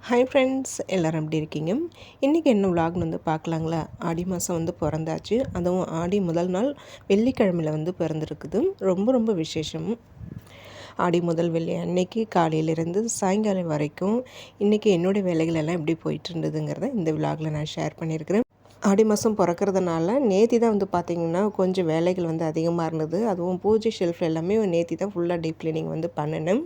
Hi friends, எல்லோரும் எப்படி இருக்கீங்க? இன்றைக்கி என்ன விலாக்னு வந்து பார்க்கலாங்களா? ஆடி மாதம் வந்து பிறந்தாச்சு. அதுவும் ஆடி முதல் நாள் வெள்ளிக்கிழமையில் வந்து பிறந்திருக்குது. ரொம்ப ரொம்ப விசேஷம். ஆடி முதல் வெள்ளி அன்னைக்கு காலையிலேருந்து சாயங்காலம் வரைக்கும் இன்றைக்கி என்னுடைய வேலைகள் எல்லாம் எப்படி போயிட்டு இருந்ததுங்கிறத இந்த விலாகில் நான் ஷேர் பண்ணியிருக்கிறேன். ஆடி மாதம் பிறக்கிறதுனால நேத்தி தான் வந்து பார்த்திங்கன்னா கொஞ்சம் வேலைகள் வந்து அதிகமாக இருந்தது. அதுவும் பூஜை ஷெல்ஃப் எல்லாமே நேத்தி தான் ஃபுல்லாக டீப் க்ளீனிங் வந்து பண்ணினேன்.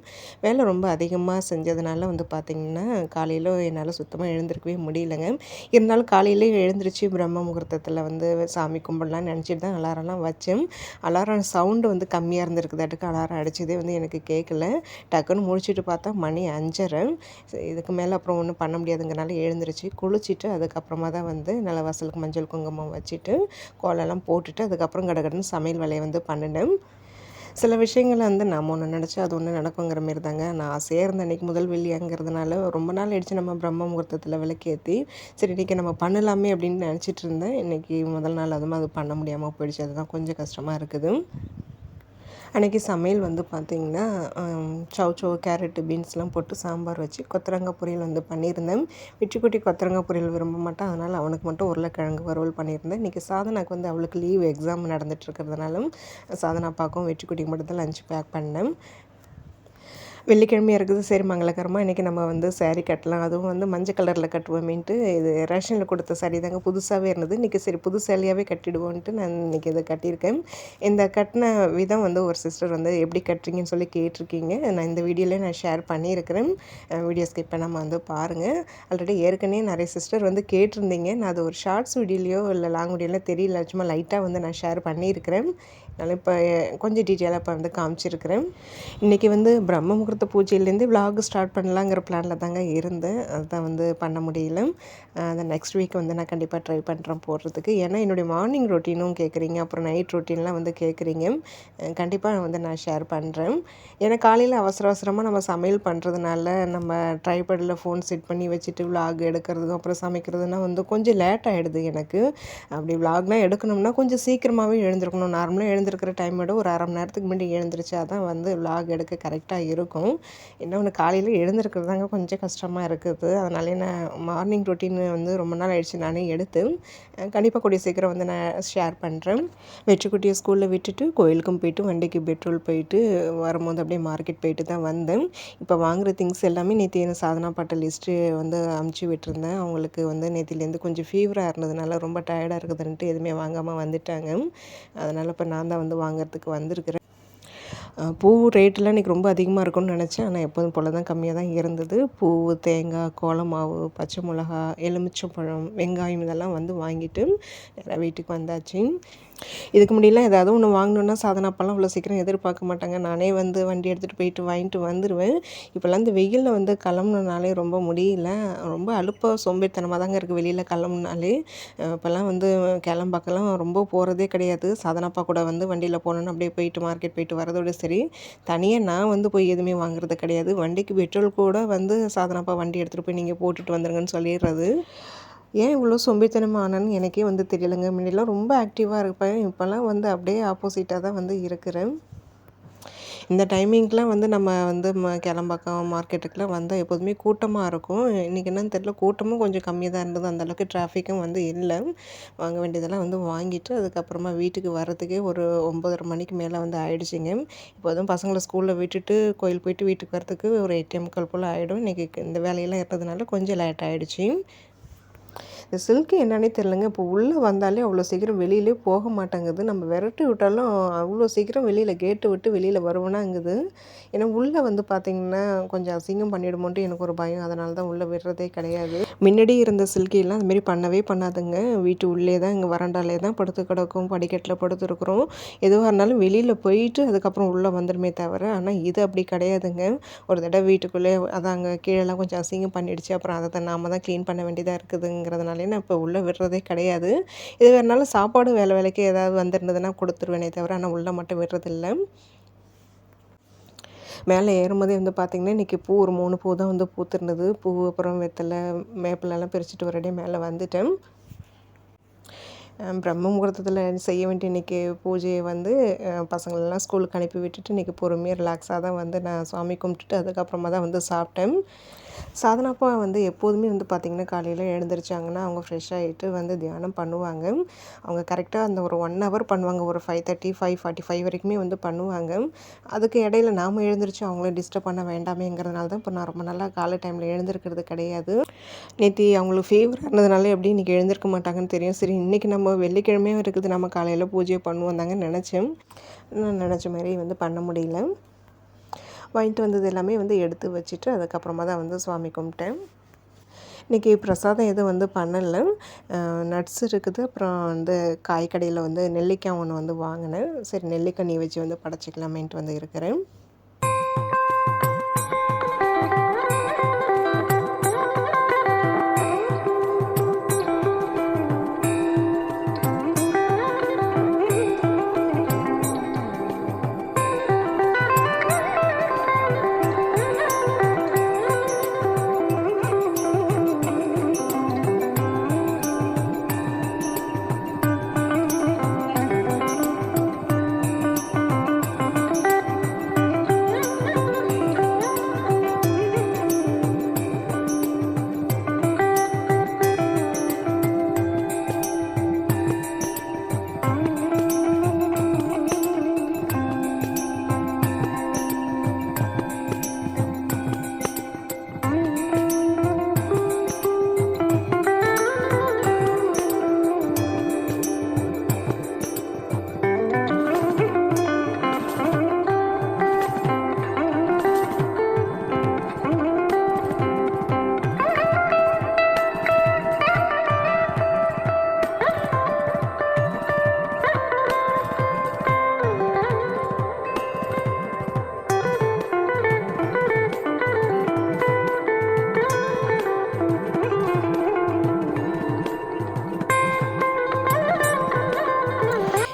வேலை ரொம்ப அதிகமாக செஞ்சதுனால வந்து பார்த்திங்கன்னா காலையில் என்னால் சுத்தமாக எழுந்திருக்கவே முடியலைங்க. இருந்தாலும் காலையிலே எழுந்திரிச்சு பிரம்ம முகூர்த்தத்தில் வந்து சாமி கும்பிடலான்னு நினச்சிட்டு தான் அலாரம்லாம் வச்சேன். அலாரம் சவுண்டு வந்து கம்மியாக இருந்திருக்குதாட்டுக்கு அலாரம் அடித்ததே வந்து எனக்கு கேட்கல. டக்குன்னு முடிச்சுட்டு பார்த்தா மணி 5:30. இதுக்கு மேலே அப்புறம் ஒன்றும் பண்ண முடியாதுங்கிறனால எழுந்திரிச்சு குளிச்சுட்டு அதுக்கப்புறமா தான் வந்து நிலவாசலுக்கு மஞ்சள் குங்குமம் வச்சுட்டு கோலம்லாம் போட்டுட்டு அதுக்கப்புறம் கடகடன்னு சமையல் வேலையை வந்து பண்ணினேன். சில விஷயங்கள் வந்து நம்ம ஒன்று நினச்சா அது ஒன்று நடக்குங்கிற மாரி தாங்க. நான் ஆசையாக இருந்த அன்றைக்கி முதல் வெள்ளியாங்கிறதுனால ரொம்ப நாள் ஆயிடுச்சு நம்ம பிரம்ம முகூர்த்தத்தில் விளக்கேற்றி. சரி இன்றைக்கி நம்ம பண்ணலாமே அப்படின்னு நினச்சிட்டு இருந்தேன். இன்றைக்கி முதல் நாள் அதுவும் அது பண்ண முடியாமல் போயிடுச்சு. அதுதான் கொஞ்சம் கஷ்டமாக இருக்குது. அன்றைக்கி சமையல் வந்து பார்த்திங்கன்னா சௌச்சௌ, கேரட்டு, பீன்ஸ்லாம் போட்டு சாம்பார் வச்சு கொத்தரங்காய் பொரியல் வந்து பண்ணியிருந்தேன். வெற்றிக்குட்டி கொத்தரங்காய் பொரியல் விரும்ப மாட்டான். அதனால் அவனுக்கு மட்டும் உருளைக்கிழங்கு வறுவல் பண்ணியிருந்தேன். இன்றைக்கி சாதனாக்கு வந்து அவளுக்கு லீவ் எக்ஸாம் நடந்துகிட்ருக்கிறதுனால சாதனாப்பாக்கும் வெற்றிக்குட்டிக்கு மட்டும் தான் லஞ்ச் பேக் பண்ணேன். வெள்ளிக்கிழமையாக இருக்குது, சரி மங்களகரமாக இன்றைக்கி நம்ம வந்து சாரீ கட்டலாம். அதுவும் வந்து மஞ்சள் கலரில் கட்டுவோமேன்ட்டு இது ரேஷனில் கொடுத்த சாரீ தாங்க புதுசாகவே இருந்தது. இன்றைக்கி சரி புது சேலையாகவே கட்டிடுவோன்ட்டு நான் இன்றைக்கி இதை கட்டியிருக்கேன். இந்த கட்டின விதம் வந்து ஒரு சிஸ்டர் வந்து எப்படி கட்டுறீங்கன்னு சொல்லி கேட்டிருக்கீங்க. நான் இந்த வீடியோவில் நான் ஷேர் பண்ணியிருக்கிறேன். வீடியோ ஸ்கிப் பண்ணாமல் வந்து பாருங்கள். ஆல்ரெடி ஏற்கனவே நிறைய சிஸ்டர் வந்து கேட்டிருந்தீங்க. நான் அது ஒரு ஷார்ட்ஸ் வீடியோலையோ இல்லை லாங் வீடியோலையோ தெரியல, சும்மா லைட்டாக வந்து நான் ஷேர் பண்ணியிருக்கிறேன். அதனால் இப்போ கொஞ்சம் டீட்டெயிலாக இப்போ வந்து காமிச்சிருக்கிறேன். இன்றைக்கி வந்து பிரம்ம முகூர்த்த பூஜையிலேருந்து விலாக் ஸ்டார்ட் பண்ணலாங்கிற பிளானில் தாங்க இருந்தேன். அதுதான் வந்து பண்ண முடியல. அதை நெக்ஸ்ட் வீக் வந்து நான் கண்டிப்பாக ட்ரை பண்ணுறேன் போடுறதுக்கு. ஏன்னா என்னுடைய மார்னிங் ரொட்டீனும் கேட்குறீங்க, அப்புறம் நைட் ரொட்டீன்லாம் வந்து கேட்குறீங்க. கண்டிப்பாக வந்து நான் ஷேர் பண்ணுறேன். ஏன்னா காலையில் அவசர அவசரமாக நம்ம சமையல் பண்ணுறதுனால நம்ம ட்ரைபேடில் ஃபோன் செட் பண்ணி வச்சுட்டு விலாக் எடுக்கிறதும் அப்புறம் சமைக்கிறதுனா வந்து கொஞ்சம் லேட் ஆகிடுது எனக்கு. அப்படி விலாக்லாம் எடுக்கணும்னா கொஞ்சம் சீக்கிரமாகவே எழுந்திருக்கணும். நார்மலாக எழுந்திருக்கிற டைமோட ஒரு அரை மணி நேரத்துக்கு முன்னாடி எழுந்திரிச்சா தான் வந்து விலாக் எடுக்க கரெக்டாக இருக்கும். இன்னொன்று காலையில் எழுந்திருக்கிறது தாங்க கொஞ்சம் கஷ்டமாக இருக்குது. அதனாலே நான் மார்னிங் ரொட்டீன் வந்து ரொம்ப நாள் ஆயிடுச்சு நானே எடுத்து. கண்டிப்பாக கூடிய சீக்கிரம் வந்து நான் ஷேர் பண்ணுறேன். வெற்றிக்குட்டியை ஸ்கூலில் விட்டுட்டு கோயிலுக்கும் போயிட்டு வண்டிக்கு பெட்ரோல் போயிட்டு வரும்போது அப்படியே மார்க்கெட் போயிட்டு தான் வந்தேன். இப்போ வாங்குகிற திங்ஸ் எல்லாமே நேற்று சாதனா பாட்ட லிஸ்ட்டு வந்து அமுச்சு விட்டுருந்தேன். அவங்களுக்கு வந்து நேற்றிலேருந்து கொஞ்சம் ஃபீவராக இருந்ததுனால ரொம்ப டயர்டாக இருக்குதுன்ட்டு எதுவுமே வாங்காமல் வந்துட்டாங்க. அதனால் இப்போ நான் தான் வந்து வாங்குறதுக்கு வந்திருக்கிறேன். பூ ரேட்டெலாம் இன்றைக்கி ரொம்ப அதிகமாக இருக்கும்னு நினச்சேன். ஆனால் எப்போதும் போல் தான் கம்மியாக தான் இருந்தது. பூ, தேங்காய், கோலமாவு, பச்சை மிளகா, எலுமிச்சம்பழம், வெங்காயம் இதெல்லாம் வந்து வாங்கிட்டு வீட்டுக்கு வந்தாச்சு. இதுக்கு முன்னாடிலாம் ஏதாவது ஒன்று வாங்கணுன்னா சாதனாப்பெல்லாம் அவ்வளோ சீக்கிரம் எதிர்பார்க்க மாட்டாங்க. நானே வந்து வண்டி எடுத்துகிட்டு போயிட்டு வாங்கிட்டு வந்துடுவேன். இப்போல்லாம் இந்த வெயிலில் வந்து கிளம்புனாலே ரொம்ப முடியல. ரொம்ப அலுப்பாக சோம்பேறித்தனமாக தாங்க இருக்குது வெளியில் கிளம்புனாலே. இப்போல்லாம் வந்து கிளம்பாக்கெல்லாம் ரொம்ப போகிறதே கிடையாது. சாதனாப்பா கூட வந்து வண்டியில் போனோன்னு அப்படியே போயிட்டு மார்க்கெட் போயிட்டு வரதோடு சரி. தனியாக நான் வந்து போய் எதுவுமே வாங்குறது கிடையாது. வண்டிக்கு பெட்ரோல் கூட வந்து சாதனாப்பா வண்டி எடுத்துகிட்டு போய் நீங்கள் போட்டுட்டு வந்துருங்கன்னு சொல்லிடுறது. ஏன் இவ்வளோ சோம்பேறித்தனமாக ஆனேன்னு எனக்கே வந்து தெரியலைங்க. முன்னாடிலாம் ரொம்ப ஆக்டிவாக இருப்பேன். இப்போல்லாம் வந்து அப்படியே ஆப்போசிட்டாக தான் வந்து இருக்கிறேன். இந்த டைமிங்க்கெலாம் வந்து நம்ம வந்து கிளம்பாக்கம் மார்க்கெட்டுக்கெலாம் வந்தால் எப்போதுமே கூட்டமாக இருக்கும். இன்றைக்கி என்னன்னு தெரியல, கூட்டமும் கொஞ்சம் கம்மியாக தான் இருந்தது. அந்தளவுக்கு டிராஃபிக்கும் வந்து இல்லை. வாங்க வேண்டியதெல்லாம் வந்து வாங்கிட்டு அதுக்கப்புறமா வீட்டுக்கு வர்றதுக்கே ஒரு 9:30 மணிக்கு மேலே வந்து ஆயிடுச்சுங்க. இப்போ அதுவும் பசங்களை ஸ்கூலில் விட்டுட்டு கோயில் போயிட்டு வீட்டுக்கு வரத்துக்கு ஒரு 8:45 போல் ஆகிடும். இன்றைக்கி இந்த வேலையெல்லாம் இருந்ததுனால கொஞ்சம் லேட் ஆகிடுச்சு. இந்த சில்க்கு என்னன்னே தெரிலங்க. இப்போ உள்ளே வந்தாலே அவ்வளோ சீக்கிரம் வெளியிலே போக மாட்டேங்குது. நம்ம விரட்டி விட்டாலும் அவ்வளோ சீக்கிரம் வெளியில் கேட்டு விட்டு வெளியில் வருவேனாங்குது. ஏன்னா உள்ளே வந்து பார்த்திங்கன்னா கொஞ்சம் அசிங்கம் பண்ணிவிடுமோன்ட்டு எனக்கு ஒரு பயம். அதனால தான் உள்ளே விடுறதே கிடையாது. முன்னாடி இருந்த சில்கியெல்லாம் அதுமாரி பண்ணவே பண்ணாதுங்க. வீட்டு உள்ளே தான் இங்கே வராண்டாலே தான் படுத்து கிடக்கும், படிக்கட்டில் படுத்துருக்குறோம். எதுவாக இருந்தாலும் வெளியில் போயிட்டு அதுக்கப்புறம் உள்ளே வந்துடுமே தவிர, ஆனால் இது அப்படி கிடையாதுங்க. ஒரு தடவை வீட்டுக்குள்ளே அதாங்க கீழெல்லாம் கொஞ்சம் அசிங்கம் பண்ணிடுச்சு. அப்புறம் அதை நாம தான் க்ளீன் பண்ண வேண்டியதாக இருக்குதுங்கிறதுனால நான் இப்போ உள்ளே விடுறதே கிடையாது. இது வேறுனாலும் சாப்பாடு வேலை வேலைக்கு ஏதாவது வந்திருந்ததுன்னா கொடுத்துருவேனே தவிர, ஆனால் உள்ளே மட்டும் விடுறதில்ல. மேலே ஏறும்போதே வந்து பார்த்திங்கன்னா இன்றைக்கி பூ ஒரு 3 பூ தான் வந்து பூத்திருந்தது. பூ அப்புறம் வெத்தலை, வேப்பிலெல்லாம் பிரிச்சுட்டு ஒரேடியாக மேலே வந்துட்டேன். பிரம்ம முகூர்த்தத்தில் செய்ய வேண்டிய இன்றைக்கி பூஜையை வந்து பசங்களெல்லாம் ஸ்கூலுக்கு அனுப்பி விட்டுட்டு இன்றைக்கி பொறுமையாக ரிலாக்ஸாக தான் வந்து நான் சாமி கும்பிட்டுட்டு அதுக்கப்புறமா தான் வந்து சாப்பிட்டேன். சாதனாப்பா வந்து எப்போதுமே வந்து பார்த்திங்கன்னா காலையில் எழுந்திரிச்சாங்கன்னா அவங்க ஃப்ரெஷ் ஆகிட்டு வந்து தியானம் பண்ணுவாங்க. அவங்க கரெக்டாக அந்த ஒரு 1 ஹவர் பண்ணுவாங்க. ஒரு 5:30 5:45 வரைக்குமே வந்து பண்ணுவாங்க. அதுக்கு இடையில நாம் எழுந்திரிச்சு அவங்கள டிஸ்டர்ப் பண்ண வேண்டாமேங்கிறதுனால தான் இப்போ நான் ரொம்ப நாளாக காலை டைமில் எழுந்திருக்கிறது கிடையாது. நேற்று அவங்களுக்கு ஃபீவர் இருந்ததுனால எப்படி இன்றைக்கி எழுந்திருக்க மாட்டாங்கன்னு தெரியும். சரி இன்றைக்கி நம்ம வெள்ளிக்கிழமையும் இருக்குது, நம்ம காலையில் பூஜையை பண்ணுவோம் தாங்க நினச்சேன். நான் நினச்ச மாதிரி வந்து பண்ண முடியல. வாங்கிட்டு வந்தது எல்லாமே வந்து எடுத்து வச்சுட்டு அதுக்கப்புறமா தான் வந்து சுவாமி கும்பிட்டேன். இன்றைக்கி பிரசாதம் எதுவும் வந்து பண்ணலை. நட்ஸ் இருக்குது, அப்புறம் வந்து காய்கடையில் வந்து நெல்லிக்காய் ஒன்று வந்து வாங்கினேன். சரி நெல்லிக்காய் நீ வச்சு வந்து படைச்சிக்கலாமேன்ட்டு வந்து இருக்கிறேன்.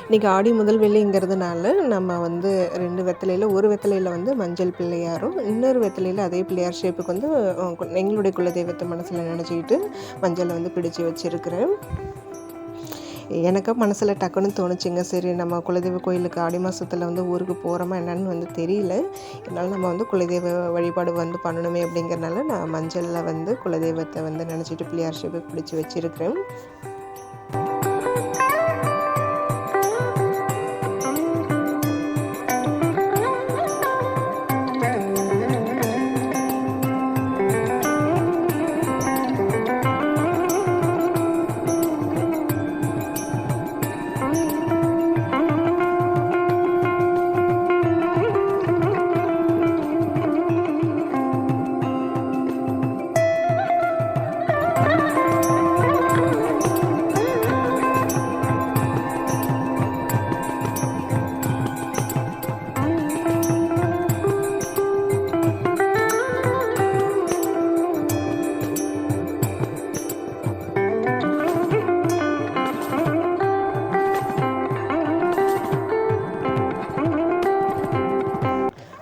இன்றைக்கி ஆடி முதல் வெள்ளிங்கிறதுனால நம்ம வந்து 2 வெத்தலையில், ஒரு வெத்தலையில் வந்து மஞ்சள் பிள்ளையாரும், இன்னொரு வெத்தலையில் அதே பிள்ளையார் ஷேப்புக்கு வந்து எங்களுடைய குலதெய்வத்தை மனசில் நினச்சிக்கிட்டு மஞ்சளை வந்து பிடிச்சி வச்சுருக்கிறேன். எனக்கு மனசில் டக்குன்னு தோணுச்சுங்க, சரி நம்ம குலதெய்வ கோயிலுக்கு ஆடி மாதத்தில் வந்து ஊருக்கு போகிறோமா என்னன்னு வந்து தெரியல. இதனால் நம்ம வந்து குலதெய்வ வழிபாடு வந்து பண்ணணுமே அப்படிங்கிறனால நான் மஞ்சளில் வந்து குலதெய்வத்தை வந்து நினச்சிட்டு பிள்ளையார் ஷேப்புக்கு பிடிச்சி வச்சுருக்கிறேன்.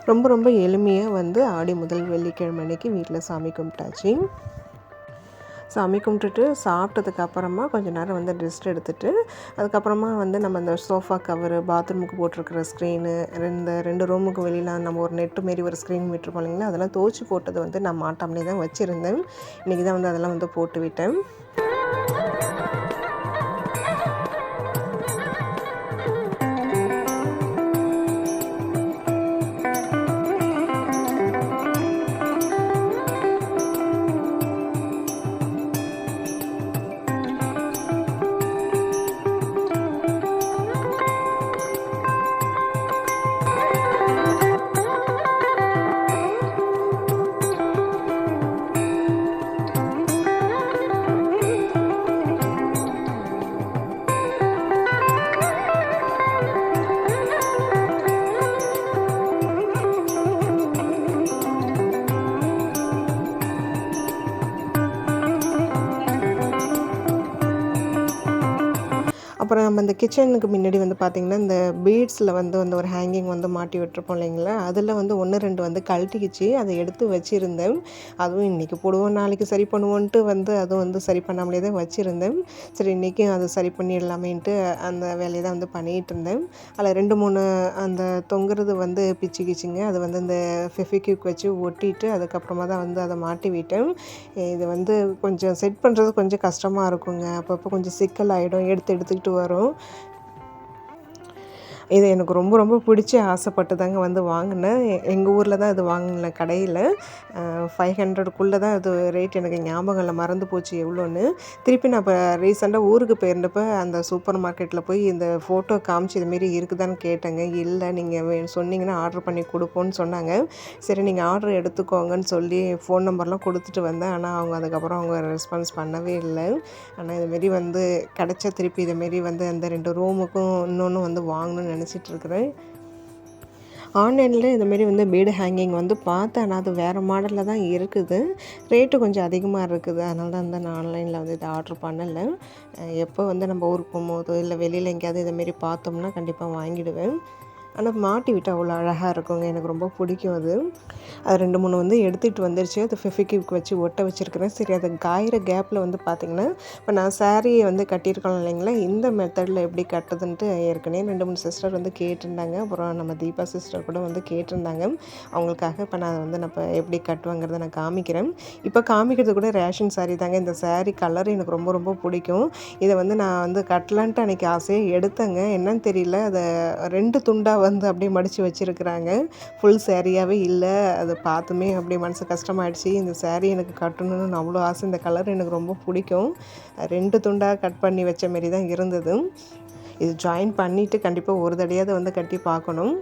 ரொம்ப ரொம்ப எளிமையாக வந்து ஆடி முதல் வெள்ளிக்கிழமை அன்னைக்கு வீட்டில் சாமி கும்பிட்டாச்சு. சாமி கும்பிட்டுட்டு சாப்பிட்டதுக்கு அப்புறமா கொஞ்சம் நேரம் வந்து ரெஸ்ட் எடுத்துகிட்டு அதுக்கப்புறமா வந்து நம்ம அந்த சோஃபா கவரு, பாத்ரூமுக்கு போட்டிருக்கிற ஸ்க்ரீனு, இந்த 2 ரூமுக்கு வெளியில் நம்ம ஒரு நெட்டு மாரி ஒரு ஸ்க்ரீன் விட்டுருப்போம் இல்லைங்களா, அதெல்லாம் துவச்சி போட்டது வந்து நான் மாட்டாமலே தான் வச்சுருந்தேன். இன்றைக்கி தான் வந்து அதெல்லாம் வந்து போட்டு விட்டேன். நம்ம இந்த கிச்சனுக்கு முன்னாடி வந்து பார்த்திங்கன்னா, இந்த பீட்ஸில் வந்து வந்து ஒரு ஹேங்கிங் வந்து மாட்டி விட்டுருப்போம் இல்லைங்களா, அதில் வந்து 1, 2 வந்து கழட்டிக்கிச்சு. அதை எடுத்து வச்சுருந்தேன். அதுவும் இன்றைக்கி போடுவோம், நாளைக்கு சரி பண்ணுவோன்ட்டு வந்து அதுவும் வந்து சரி பண்ணாமலே தான் வச்சுருந்தேன். சரி இன்றைக்கும் அதை சரி பண்ணிடலாமேன்ட்டு அந்த வேலையை தான் வந்து பண்ணிகிட்டு இருந்தேன். அதில் 2, 3 அந்த தொங்குறது வந்து பிச்சுக்கிச்சுங்க. அது வந்து இந்த ஃபெவிக்விக் வச்சு ஒட்டிட்டு அதுக்கப்புறமா தான் வந்து அதை மாட்டி விட்டேன். இது வந்து கொஞ்சம் செட் பண்ணுறது கொஞ்சம் கஷ்டமாக இருக்குங்க. அப்பப்போ கொஞ்சம் சிக்கலாகிடும், எடுத்துக்கிட்டு வரும். இது எனக்கு ரொம்ப ரொம்ப பிடிச்சி ஆசைப்பட்டு தாங்க வந்து வாங்கினேன். எங்கள் ஊரில் தான் இது வாங்கினேன் கடையில். 500க்குள்ளே தான் அது ரேட், எனக்கு ஞாபகம் இல்லை, மறந்து போச்சு எவ்வளோன்னு. திருப்பி நான் இப்போ ரீசெண்டாக ஊருக்கு போயிருந்தப்போ அந்த சூப்பர் மார்க்கெட்டில் போய் இந்த ஃபோட்டோ காமிச்சு இதுமாரி இருக்குதான்னு கேட்டேங்க. இல்லை, நீங்கள் சொன்னீங்கன்னா ஆர்டர் பண்ணி கொடுப்போன்னு சொன்னாங்க. சரி நீங்கள் ஆர்டர் எடுத்துக்கோங்கன்னு சொல்லி ஃபோன் நம்பர்லாம் கொடுத்துட்டு வந்தேன். ஆனால் அவங்க அதுக்கப்புறம் அவங்க ரெஸ்பான்ஸ் பண்ணவே இல்லை. ஆனால் இதுமாரி வந்து கிடச்சா திருப்பி இதுமாரி வந்து அந்த 2 ரூமுக்கும் இன்னொன்று வந்து வாங்கணும்னு நினச்சிட்ருக்குறேன். ஆன்லைனில் இந்தமாரி வந்து பீடு ஹேங்கிங் வந்து பார்த்தேன். ஆனால் அது வேறு மாடலில் தான் இருக்குது. ரேட்டு கொஞ்சம் அதிகமாக இருக்குது. அதனால தான் வந்து நான் ஆன்லைனில் வந்து இதை ஆர்ட்ரு பண்ணலை. எப்போ வந்து நம்ம ஊருக்கு போகும்போதோ இல்லை வெளியில் எங்கேயாவது இதைமாரி பார்த்தோம்னா கண்டிப்பாக வாங்கிடுவேன். ஆனால் மாட்டி விட்டு அவ்வளோ அழகாக இருக்குங்க. எனக்கு ரொம்ப பிடிக்கும் அது. அது 2, 3 வந்து எடுத்துகிட்டு வந்துருச்சு. அது ஃபெவிக்விக் வச்சு ஒட்ட வச்சுருக்கிறேன். சரி, அது காயிற கேப்பில் வந்து பார்த்திங்கன்னா, இப்போ நான் சாரியை வந்து கட்டியிருக்கோம் இல்லைங்களா, இந்த மெத்தடில் எப்படி கட்டுறதுன்ட்டு ஏற்கனவே 2, 3 சிஸ்டர் வந்து கேட்டிருந்தாங்க. அப்புறம் நம்ம தீபா சிஸ்டர் கூட வந்து கேட்டிருந்தாங்க. அவங்களுக்காக இப்போ நான் வந்து எப்படி கட்டுவாங்கிறத நான் காமிக்கிறேன். இப்போ காமிக்கிறது கூட ரேஷன் சாரி தாங்க. இந்த சாரி கலர் எனக்கு ரொம்ப ரொம்ப பிடிக்கும். இதை வந்து நான் வந்து கட்டலான்ட்டு அன்றைக்கி ஆசையாக எடுத்தேங்க. என்னன்னு தெரியல, அதை 2 துண்டாக வந்து அப்படியே மடித்து வச்சுருக்குறாங்க. ஃபுல் சாரியாகவே இல்லை. அதை பார்த்துமே அப்படியே மனசு கஷ்டமாயிடுச்சு. இந்த சாரீ எனக்கு கட்டணும்னு அவ்வளோ ஆசை. இந்த கலர் எனக்கு ரொம்ப பிடிக்கும். 2 துண்டாக கட் பண்ணி வச்ச மாரி தான் இருந்தது. இது ஜாயின் பண்ணிவிட்டு கண்டிப்பாக ஒரு தடையாவது வந்து கட்டி பார்க்கணும்.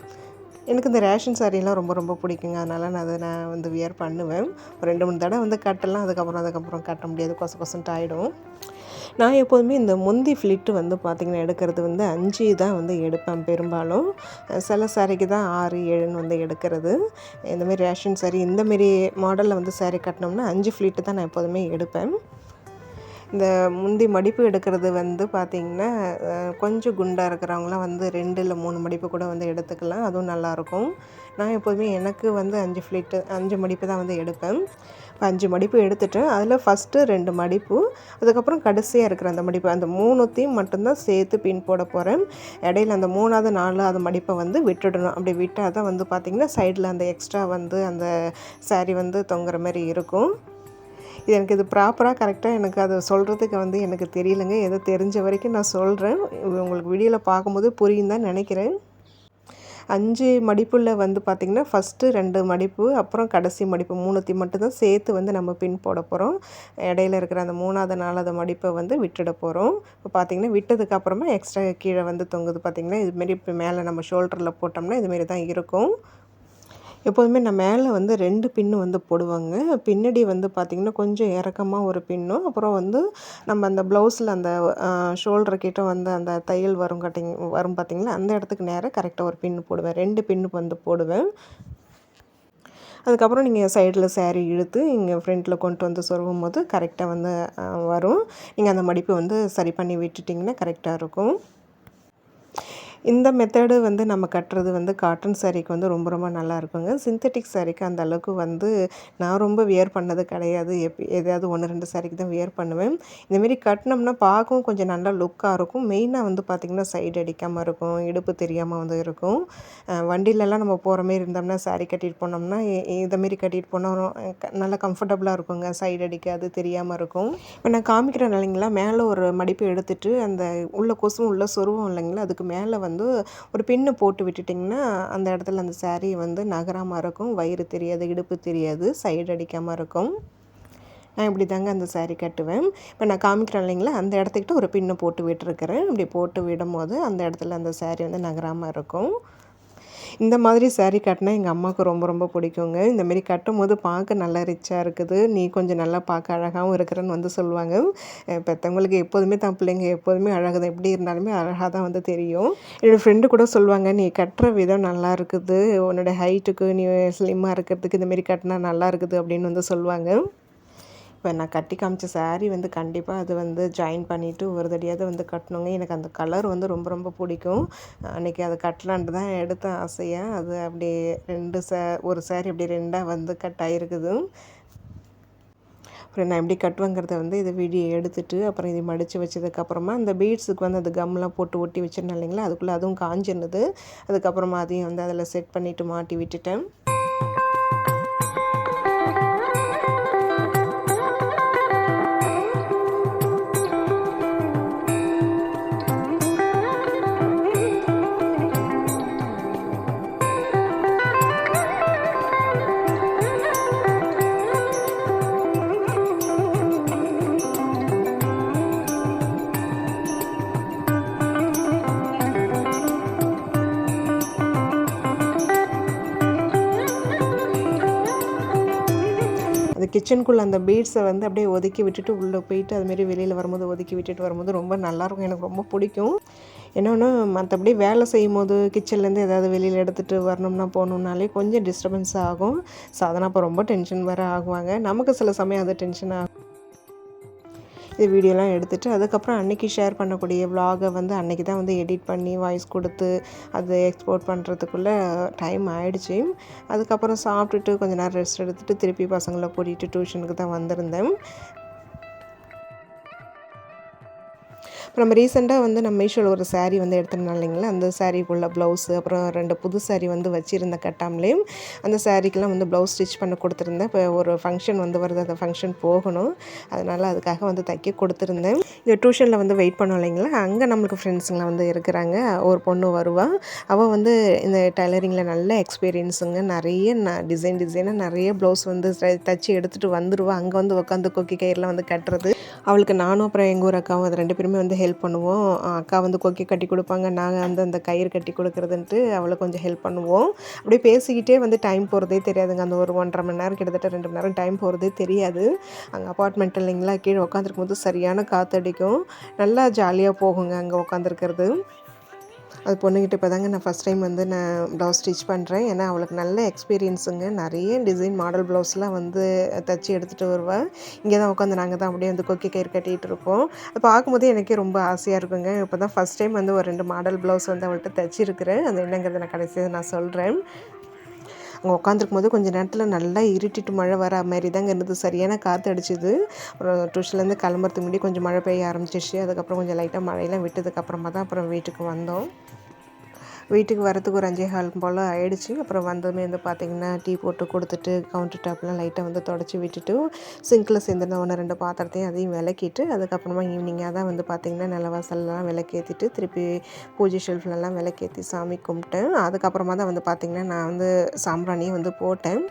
எனக்கு இந்த ரேஷன் சாரீலாம் ரொம்ப ரொம்ப பிடிக்குங்க. அதனால் நான் வந்து வியர் பண்ணுவேன். ஒரு 2, 3 தடவை வந்து கட்டலாம். அதுக்கப்புறம் கட்ட முடியாது, கொச கொசன்ட்டு ஆகிடும். நான் எப்போதுமே இந்த முந்தி ஃப்ளிட்டு வந்து பார்த்திங்கன்னா எடுக்கிறது வந்து 5 தான் வந்து எடுப்பேன் பெரும்பாலும். சில சாரிக்கு தான் 6, 7ன்னு வந்து எடுக்கிறது. இந்தமாரி ரேஷன் சாரி இந்தமாரி மாடலில் வந்து சாரி கட்டினோம்னா 5 ஃப்ளிட்டு தான் நான் எப்போதுமே எடுப்பேன். இந்த முந்தி மடிப்பு எடுக்கிறது வந்து பார்த்திங்கன்னா, கொஞ்சம் குண்டாக இருக்கிறவங்களாம் வந்து 2 இல்லை 3 மடிப்பு கூட வந்து எடுத்துக்கலாம். அதுவும் நல்லாயிருக்கும். நான் எப்போதுமே எனக்கு வந்து 5 மடிப்பு தான் வந்து எடுப்பேன். 5 மடிப்பு எடுத்துட்டு அதில் ஃபஸ்ட்டு 2 மடிப்பு, அதுக்கப்புறம் கடைசியாக இருக்கிற அந்த மடிப்பு, அந்த 3த்தையும் மட்டும்தான் சேர்த்து பின் போட போகிறேன். இடையில அந்த 3வது 4வது மடிப்பை வந்து விட்டுடணும். அப்படி விட்டால் தான் வந்து பார்த்திங்கன்னா சைடில் அந்த எக்ஸ்ட்ரா வந்து அந்த சாரீ வந்து தொங்குற மாதிரி இருக்கும். எனக்கு இது ப்ராப்பராக கரெக்டாக எனக்கு அதை சொல்கிறதுக்கு வந்து எனக்கு தெரியலைங்க. ஏதோ தெரிஞ்ச வரைக்கும் நான் சொல்கிறேன். உங்களுக்கு வீடியோவில் பார்க்கும்போது புரியும் தான் நினைக்கிறேன். 5 மடிப்பில் வந்து பார்த்திங்கன்னா ஃபஸ்ட்டு 2 மடிப்பு, அப்புறம் கடைசி மடிப்பு 3த்தையும் மட்டும்தான் சேர்த்து வந்து நம்ம பின் போட போகிறோம். இடையில இருக்கிற அந்த 3வது 4வது மடிப்பை வந்து விட்டுட போகிறோம். இப்போ பார்த்திங்கன்னா விட்டதுக்கப்புறமா எக்ஸ்ட்ரா கீழே வந்து தொங்குது பார்த்திங்கன்னா, இதுமாரி இப்போ மேலே நம்ம ஷோல்டரில் போட்டோம்னா இதுமாரி தான் இருக்கும். எப்போதுமே நான் மேலே வந்து 2 பின்னு வந்து போடுவேங்க. பின்னாடி வந்து பார்த்திங்கன்னா கொஞ்சம் இறக்கமாக ஒரு பின்னும், அப்புறம் வந்து நம்ம அந்த ப்ளவுஸில் அந்த ஷோல்டர் கிட்ட வந்து அந்த தையல் வரும் பார்த்திங்களா, அந்த இடத்துக்கு நேராக கரெக்டாக ஒரு பின்னு போடுவேன். 2 பின்னு வந்து போடுவேன். அதுக்கப்புறம் நீங்கள் சைடில் சாரீ இழுத்து இங்கே ஃப்ரண்ட்டில் கொண்டு வந்து சொருகும் போது கரெக்டாக வந்து வரும். நீங்கள் அந்த மடிப்பு வந்து சரி பண்ணி விட்டுட்டிங்கன்னா கரெக்டாக இருக்கும். இந்த மெத்தடு வந்து நம்ம கட்டுறது வந்து காட்டன் சாரீக்கு வந்து ரொம்ப ரொம்ப நல்லா இருக்குங்க. சிந்தட்டிக் சாரீக்கு அந்த அளவுக்கு வந்து நான் ரொம்ப வியர் பண்ணது கிடையாது. எதையாவது 1, 2 சாரீக்கு தான் வியர் பண்ணுவேன். இந்தமாரி கட்டினோம்னா பார்க்கவும் கொஞ்சம் நல்லா லுக்காக இருக்கும். மெயினாக வந்து பார்த்திங்கன்னா சைடு அடிக்காமல் இருக்கும், இடுப்பு தெரியாமல் வந்து இருக்கும். வண்டியிலலாம் நம்ம போகிற மாரி இருந்தோம்னா சாரீ கட்டிட்டு போனோம்னா இதைமாரி கட்டிட்டு போனால் நல்லா கம்ஃபர்டபுளாக இருக்குங்க. சைடு அடிக்காது, தெரியாமல் இருக்கும். இப்போ நான் காமிக்கிறேன் இல்லைங்களா, மேலே ஒரு மடிப்பு எடுத்துட்டு அந்த உள்ள கொசுவும் உள்ள சொருவோம் இல்லைங்களா, அதுக்கு மேலே வந்து ஒரு பின்னு போட்டு விட்டுட்டிங்கன்னா அந்த இடத்துல அந்த சாரீ வந்து நகராமல் இருக்கும். வயிறு தெரியாது, இடுப்பு தெரியாது, சைடு அடிக்காமல் இருக்கும். நான் இப்படி தாங்க அந்த சாரீ கட்டுவேன். இப்போ நான் காமிக்கிறேன் இல்லைங்களா, அந்த இடத்துக்கிட்ட ஒரு பின்னு போட்டு விட்டுருக்கிறேன். இப்படி போட்டு விடும்போது அந்த இடத்துல அந்த சாரீ வந்து நகராமல் இருக்கும். இந்த மாதிரி சாரீ கட்டினா எங்கள் அம்மாவுக்கு ரொம்ப ரொம்ப பிடிக்குங்க. இந்தமாரி கட்டும்போது பார்க்க நல்லா ரிச்சாக இருக்குது, நீ கொஞ்சம் நல்லா பார்க்க அழகாகவும் இருக்கிறன்னு வந்து சொல்லுவாங்க. பெற்றவங்களுக்கு எப்போதுமே தான் பிள்ளைங்க எப்போதுமே அழகு தான், எப்படி இருந்தாலுமே அழகாக தான் வந்து தெரியும். என்னோடய ஃப்ரெண்டு கூட சொல்லுவாங்க, நீ கட்டுற விதம் நல்லா இருக்குது, உன்னோடய ஹைட்டுக்கு நீ ஸ்லிம்மாக இருக்கிறதுக்கு இந்தமாரி கட்டினா நல்லா இருக்குது அப்படின்னு வந்து சொல்லுவாங்க. இப்போ நான் கட்டி காமிச்ச சாரீ வந்து கண்டிப்பாக அது வந்து ஜாயின் பண்ணிவிட்டு ஒரு தடியாவது வந்து கட்டணுங்க. எனக்கு அந்த கலர் வந்து ரொம்ப ரொம்ப பிடிக்கும். அன்றைக்கி அது கட்டலான்ட்டு தான் எடுத்தேன் ஆசையாக. அது அப்படி ஒரு சாரீ அப்படி 2ஆக வந்து கட் ஆகிருக்குது. அப்புறம் நான் எப்படி கட்டுவேங்கிறத வந்து இதை வீடியோ எடுத்துகிட்டு அப்புறம் இதை மடித்து வச்சதுக்கப்புறமா அந்த பீட்ஸுக்கு வந்து அந்த கம்லாம் போட்டு ஒட்டி வச்சிருந்தேன் இல்லைங்களா, அதுக்குள்ளே அதுவும் காஞ்சிருந்தது. அதுக்கப்புறமா அதையும் வந்து அதில் செட் பண்ணிவிட்டு மாட்டி விட்டுட்டேன். அந்த கிச்சனுக்குள்ளே அந்த பீட்ஸை வந்து அப்படியே ஒதுக்கி விட்டுட்டு உள்ளே போயிட்டு அதுமாரி வெளியில் வரும்போது ஒதுக்கி விட்டுட்டு வரும்போது ரொம்ப நல்லாயிருக்கும். எனக்கு ரொம்ப பிடிக்கும். என்னென்னா மற்றபடி வேலை செய்யும்போது கிச்சன்லேருந்து ஏதாவது வெளியில் எடுத்துகிட்டு வரணும்னா போகணுன்னாலே கொஞ்சம் டிஸ்டர்பன்ஸ் ஆகும். சாதனா அப்போ ரொம்ப டென்ஷன் வேறு ஆகுவாங்க. நமக்கு சில சமயம் அது டென்ஷன் ஆகும். இது வீடியோலாம் எடுத்துகிட்டு அதுக்கப்புறம் அன்றைக்கி ஷேர் பண்ணக்கூடிய விலாகை வந்து அன்றைக்கி தான் வந்து எடிட் பண்ணி வாய்ஸ் கொடுத்து அதை எக்ஸ்போர்ட் பண்ணுறதுக்குள்ளே டைம் ஆகிடுச்சி. அதுக்கப்புறம் சாப்பிட்டுட்டு கொஞ்சம் நேரம் ரெஸ்ட் எடுத்துகிட்டு திருப்பி பசங்களை கூட்டிகிட்டு டியூஷனுக்கு தான் வந்திருந்தேன். அப்புறம் நம்ம ரீசெண்டாக வந்து நம்ம மீஷோவில் ஒரு சாரீ வந்து எடுத்திருந்தோம் இல்லைங்களா, அந்த சாரீக்குள்ள ப்ளவுஸு அப்புறம் 2 புது சாரீ வந்து வச்சுருந்தேன் கட்டாமலே. அந்த சாரீக்கெலாம் வந்து ப்ளவுஸ் ஸ்டிச் பண்ணி கொடுத்துருந்தேன். இப்போ ஒரு ஃபங்க்ஷன் வந்து வருது, அந்த ஃபங்க்ஷன் போகணும். அதனால் அதுக்காக வந்து தைக்க கொடுத்துருந்தேன். இங்கே டியூஷனில் வந்து வெயிட் பண்ணோம் இல்லைங்களா, அங்கே நம்மளுக்கு ஃப்ரெண்ட்ஸுங்களாம் வந்து இருக்கிறாங்க. ஒரு பொண்ணு வருவாள். அவள் வந்து இந்த டெய்லரிங்கில் நல்ல எக்ஸ்பீரியன்ஸுங்க. நிறைய டிசைனாக நிறைய ப்ளவுஸ் வந்து தைச்சி எடுத்துகிட்டு வந்துடுவாள். அங்கே வந்து உட்காந்து கொக்கி கயிறுலாம் வந்து கட்டுறது. அவளுக்கு நானும் அப்புறம் எங்கள் ஊர் அக்காவும் அது 2 பேருமே வந்து ஹெல்ப் பண்ணுவோம். அக்கா வந்து கொக்கி கட்டி கொடுப்பாங்க, நாங்கள் வந்து அந்த கயிறு கட்டி கொடுக்குறதுன்ட்டு அவளுக்கு கொஞ்சம் ஹெல்ப் பண்ணுவோம். அப்படியே பேசிக்கிட்டே வந்து டைம் போகிறதே தெரியாதுங்க. அந்த ஒரு 1.5 மணி நேரம் கிட்டத்தட்ட 2 மணி நேரம் டைம் போகிறதே தெரியாது. அங்கே அப்பார்ட்மெண்ட் இல்லைங்களா, கீழே உட்காந்துருக்கும் போது சரியான காற்றடிக்கும். நல்லா ஜாலியாக போகுங்க அங்கே உட்காந்துருக்கிறது. அது பொண்ணுக்கிட்ட இப்போ தாங்க நான் ஃபஸ்ட் டைம் வந்து நான் ப்ளவுஸ் ஸ்டிச் பண்ணுறேன். ஏன்னா அவளுக்கு நல்ல எக்ஸ்பீரியன்ஸுங்க. நிறைய டிசைன் மாடல் ப்ளவுஸ்லாம் வந்து தைச்சி எடுத்துகிட்டு வருவாள். இங்கே தான் உட்காந்து நாங்கள் தான் அப்படியே வந்து கொக்கி கயிறு கட்டிகிட்டு இருப்போம். அது பார்க்கும்போதே எனக்கே ரொம்ப ஆசையாக இருக்குங்க. இப்போ தான் ஃபஸ்ட் டைம் வந்து ஒரு 2 மாடல் ப்ளவுஸ் வந்து அவள்கிட்ட தைச்சிருக்கிறேன். அது என்னங்கிறத நான் கடைசியாக நான் சொல்கிறேன். அங்கே உட்காந்துருக்கும் போது கொஞ்சம் நேரத்தில் நல்லா இருட்டிட்டு மழை வர மாதிரி தாங்க இருந்தது. சரியான காற்று அடிச்சுது. அப்புறம் டியூஷன்லேருந்து கிளம்புறதுக்கு முன்னாடி கொஞ்சம் மழை பெய்ய ஆரம்பிச்சிச்சு. அதுக்கப்புறம் கொஞ்சம் லைட்டாக மழையெல்லாம் விட்டதுக்கப்புறமா தான் அப்புறம் வீட்டுக்கு வந்தோம். வீட்டுக்கு வரத்துக்கு ஒரு 5:15 போல் ஆகிடுச்சு. அப்புறம் வந்ததுமே வந்து பார்த்திங்கன்னா டீ போட்டு கொடுத்துட்டு கவுண்டர் டாப்லாம் லைட்டாக வந்து தொடச்சி விட்டுட்டு சிங்கில் சேர்ந்துருந்த 1-2 பாத்திரத்தையும் அதையும் விளக்கிட்டு அதுக்கப்புறமா ஈவினிங்காக தான் வந்து பார்த்திங்கன்னா நிலவாசல்லாம் விளக்கேற்றிட்டு திருப்பி பூஜை ஷெல்ஃப்லலாம் விளக்கேற்றி சாமி கும்பிட்டேன். அதுக்கப்புறமா தான் வந்து பார்த்திங்கன்னா நான் வந்து சாம்பிராணியை வந்து போட்டேன்.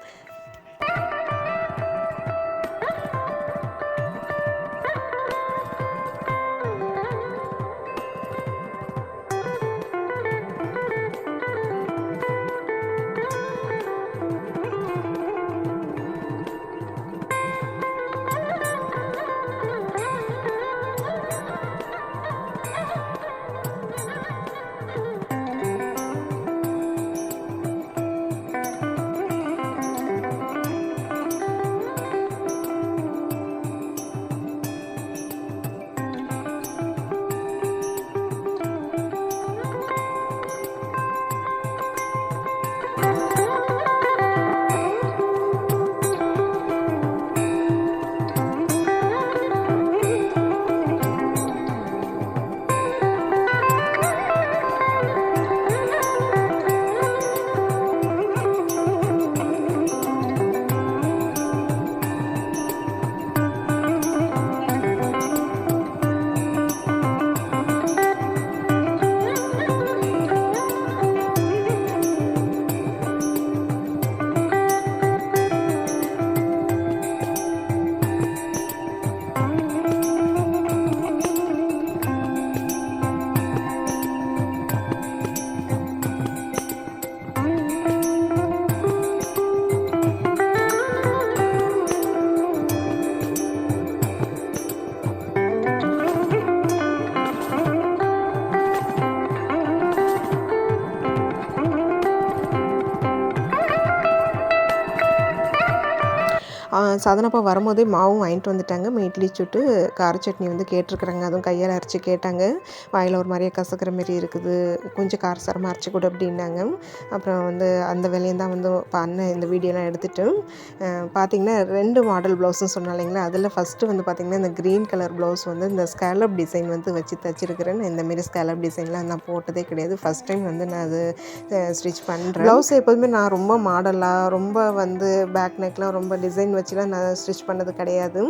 சாதனப்பா வரும்போதே மாவும் வாங்கிட்டு வந்துட்டாங்க. இட்லி சுட்டு கார சட்னி வந்து கேட்டிருக்குறாங்க. அதுவும் கையால் அரைச்சி கேட்டாங்க. வாயில் ஒரு மாதிரியே கசக்கிற மாரி இருக்குது, கொஞ்சம் காரசாரமாக அரைச்சி கொடு அப்படின்னாங்க. அப்புறம் வந்து அந்த வேலையும் தான் வந்து அண்ணன் இந்த வீடியோலாம் எடுத்துகிட்டு பார்த்திங்கன்னா 2 மாடல் ப்ளவுஸும் சொன்னேன் இல்லைங்களா, அதில் ஃபஸ்ட்டு வந்து பார்த்திங்கன்னா இந்த க்ரீன் கலர் ப்ளவுஸ் வந்து இந்த ஸ்கேலப் டிசைன் வந்து வச்சு தச்சிருக்கிறேன். இந்தமாரி ஸ்கேலப் டிசைன்லாம் நான் போட்டதே கிடையாது. ஃபஸ்ட் டைம் வந்து நான் அது ஸ்டிச் பண்ணுறேன். ப்ளவுஸ் எப்போதுமே நான் ரொம்ப மாடலாக ரொம்ப வந்து பேக் நெக்லாம் ரொம்ப டிசைன் வச்சுலாம் நான் ஸ்டிச் பண்ணது கிடையாது.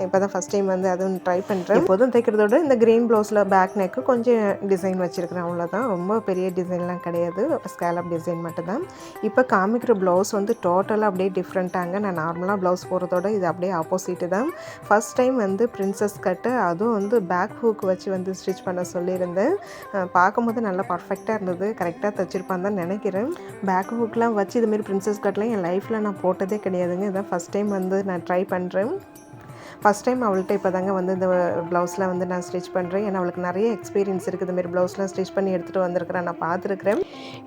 இப்போ தான் ஃபஸ்ட் டைம் வந்து அதுவும் ட்ரை பண்ணுறேன். எப்போதும் தைக்கிறதோட இந்த க்ரீன் ப்ளவுஸில் பேக் நெக்கு கொஞ்சம் டிசைன் வச்சுருக்கிறேன், அவ்வளோதான். ரொம்ப பெரிய டிசைன்லாம் கிடையாது, ஸ்கேலப் டிசைன் மட்டும்தான். இப்போ காமிக்கிற ப்ளவுஸ் வந்து டோட்டலாக அப்படியே டிஃப்ரெண்ட்டாங்க. நான் நார்மலாக ப்ளவுஸ் போடுறதோட இது அப்படியே ஆப்போசிட்டு தான். ஃபஸ்ட் டைம் வந்து பிரின்சஸ் கட்டு, அதுவும் வந்து பேக் ஹூக் வச்சு வந்து ஸ்டிச் பண்ண சொல்லியிருந்தேன். பார்க்கும்போது நல்லா பர்ஃபெக்டாக இருந்தது, கரெக்டாக தைச்சிருப்பான்னு தான் நினைக்கிறேன். பேக் ஹூக்லாம் வச்சு இதுமாரி பிரின்சஸ் கட்லாம் என் லைஃப்பில் நான் போட்டதே கிடையாதுங்க. இதான் ஃபஸ்ட் டைம் வந்து நான் ட்ரை பண்ணுறேன். ஃபஸ்ட் டைம் அவள்கிட்ட இப்போ தாங்க வந்து இந்த ப்ளவுஸ்லாம் வந்து நான் ஸ்டிச் பண்ணுறேன். ஏன்னா அவளுக்கு நிறைய எக்ஸ்பீரியன்ஸ் இருக்குது, இதுமாரி ப்ளவுஸ்லாம் ஸ்டிச் பண்ணி எடுத்துகிட்டு வந்திருக்கிறேன், நான் பார்த்துருக்குறேன்.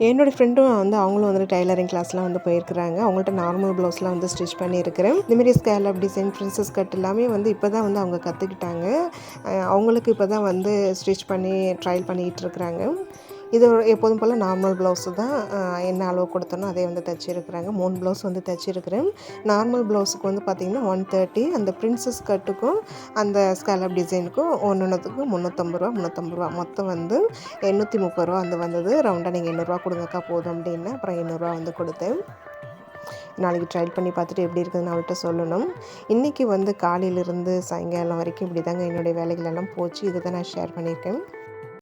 என்னோடய ஃப்ரெண்டும் வந்து அவங்களும் வந்து டைலரிங் கிளாஸ்லாம் வந்து போயிருக்கிறாங்க. அவங்கள்ட்ட நார்மல் ப்ளவுஸ்லாம் வந்து ஸ்டிச் பண்ணியிருக்கிறேன். இந்தமாரி ஸ்கேலப் டிசைன், பிரின்சஸ் கட் எல்லாமே வந்து இப்போ தான் வந்து அவங்க கற்றுக்கிட்டாங்க. அவங்களுக்கு இப்போ தான் வந்து ஸ்டிச் பண்ணி ட்ரையல் பண்ணிகிட்டு இருக்கிறாங்க. இது எப்போதும் போல் நார்மல் ப்ளவுஸு தான், என்ன அளவு கொடுத்தனோ அதே வந்து தைச்சிருக்கிறாங்க. 3 ப்ளவுஸ் வந்து தைச்சிருக்கிறேன். நார்மல் ப்ளவுஸுக்கு வந்து பார்த்திங்கன்னா 130, அந்த பிரின்சஸ் கட்டுக்கும் அந்த ஸ்கேலப் டிசைனுக்கும் ஒன்றுத்துக்கும் ரூ. 350 மொத்தம் வந்து ரூ. 830 வந்து வந்தது. ரவுண்டாக நீங்கள் ரூ. 800 கொடுங்கக்கா போதும் அப்படின்னு அப்புறம் ரூ. 800 வந்து கொடுத்தேன். நாளைக்கு ட்ரை பண்ணி பார்த்துட்டு எப்படி இருக்குதுன்னு அவள்கிட்ட சொல்லணும். இன்றைக்கி வந்து காலையிலேருந்து சாயங்காலம் வரைக்கும் இப்படி தாங்க என்னுடைய வேலைகளெல்லாம் போச்சு. இதை தான் நான் ஷேர் பண்ணியிருக்கேன்.